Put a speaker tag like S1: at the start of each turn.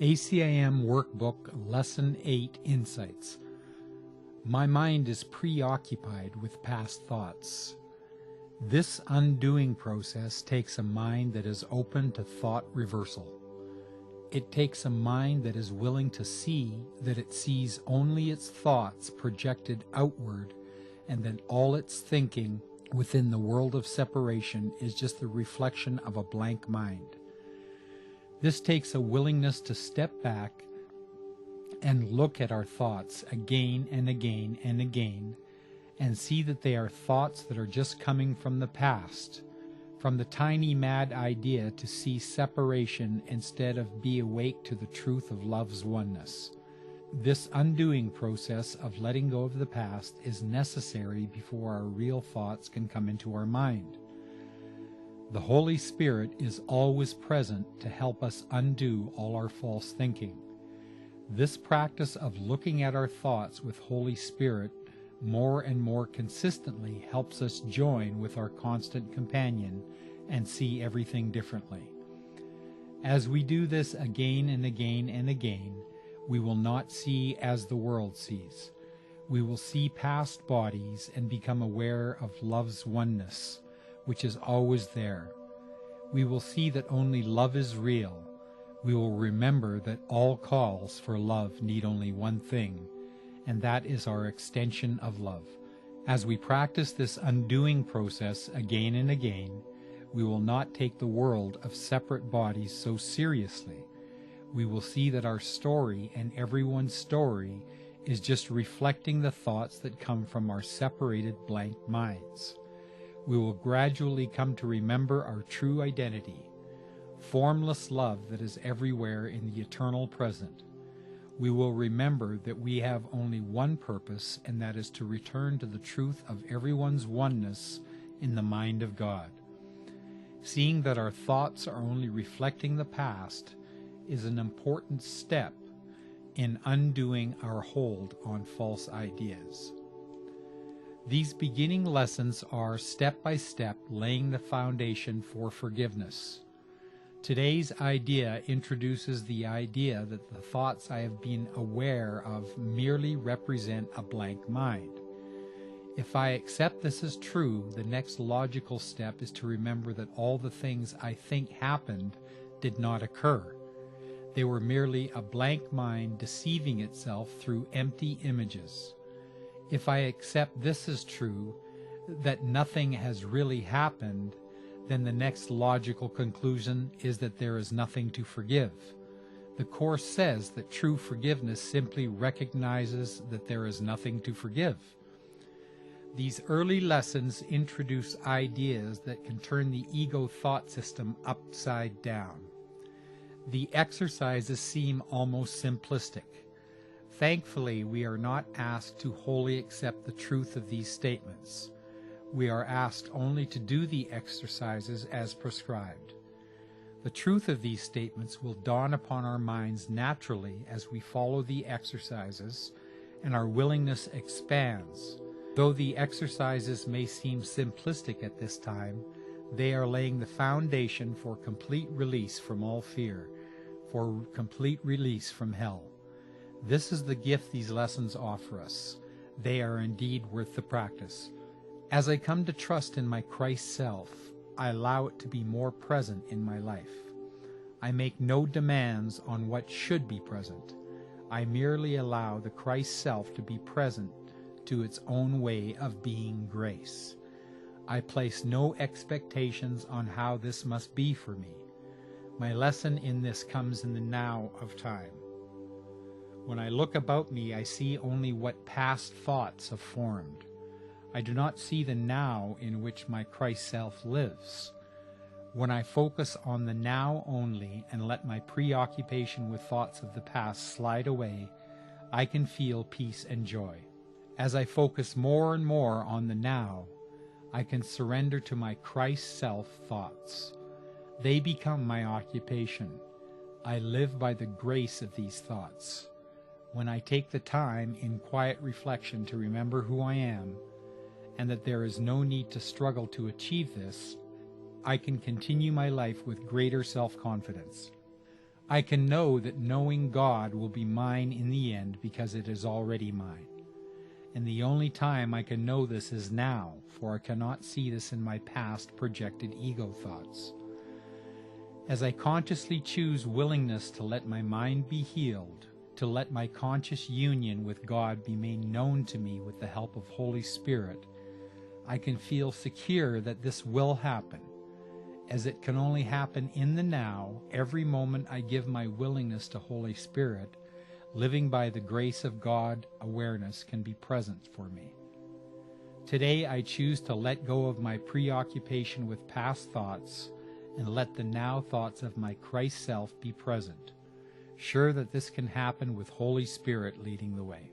S1: ACIM Workbook Lesson 8 Insights. My mind is preoccupied with past thoughts. This undoing process takes a mind that is open to thought reversal. It takes a mind that is willing to see that it sees only its thoughts projected outward, and that all its thinking within the world of separation is just the reflection of a blank mind. This takes a willingness to step back and look at our thoughts again and again and again, and see that they are thoughts that are just coming from the past, from the tiny mad idea to see separation instead of be awake to the truth of love's oneness. This undoing process of letting go of the past is necessary before our real thoughts can come into our mind. The Holy Spirit is always present to help us undo all our false thinking. This practice of looking at our thoughts with Holy Spirit more and more consistently helps us join with our constant companion and see everything differently. As we do this again and again and again, we will not see as the world sees. We will see past bodies and become aware of love's oneness, which is always there. We will see that only love is real. We will remember that all calls for love need only one thing, and that is our extension of love. As we practice this undoing process again and again, we will not take the world of separate bodies so seriously. We will see that our story and everyone's story is just reflecting the thoughts that come from our separated blank minds. We will gradually come to remember our true identity, formless love that is everywhere in the eternal present. We will remember that we have only one purpose, and that is to return to the truth of everyone's oneness in the mind of God. Seeing that our thoughts are only reflecting the past is an important step in undoing our hold on false ideas. These beginning lessons are step by step laying the foundation for forgiveness. Today's idea introduces the idea that the thoughts I have been aware of merely represent a blank mind. If I accept this as true, the next logical step is to remember that all the things I think happened did not occur. They were merely a blank mind deceiving itself through empty images. If I accept this as true, that nothing has really happened, then the next logical conclusion is that there is nothing to forgive. The Course says that true forgiveness simply recognizes that there is nothing to forgive. These early lessons introduce ideas that can turn the ego thought system upside down. The exercises seem almost simplistic. Thankfully, we are not asked to wholly accept the truth of these statements. We are asked only to do the exercises as prescribed. The truth of these statements will dawn upon our minds naturally as we follow the exercises, and our willingness expands. Though the exercises may seem simplistic at this time, they are laying the foundation for complete release from all fear, for complete release from hell. This is the gift these lessons offer us. They are indeed worth the practice. As I come to trust in my Christ self, I allow it to be more present in my life. I make no demands on what should be present. I merely allow the Christ self to be present to its own way of being grace. I place no expectations on how this must be for me. My lesson in this comes in the now of time. When I look about me, I see only what past thoughts have formed. I do not see the now in which my Christ self lives. When I focus on the now only and let my preoccupation with thoughts of the past slide away, I can feel peace and joy. As I focus more and more on the now, I can surrender to my Christ self thoughts. They become my occupation. I live by the grace of these thoughts. When I take the time in quiet reflection to remember who I am, and that there is no need to struggle to achieve this, I can continue my life with greater self-confidence. I can know that knowing God will be mine in the end because it is already mine. And the only time I can know this is now, for I cannot see this in my past projected ego thoughts. As I consciously choose willingness to let my mind be healed, to let my conscious union with God be made known to me with the help of Holy Spirit, I can feel secure that this will happen, as it can only happen in the now. Every moment I give my willingness to Holy Spirit, living by the grace of God, awareness can be present for me. Today I choose to let go of my preoccupation with past thoughts and let the now thoughts of my Christ self be present, sure that this can happen with Holy Spirit leading the way.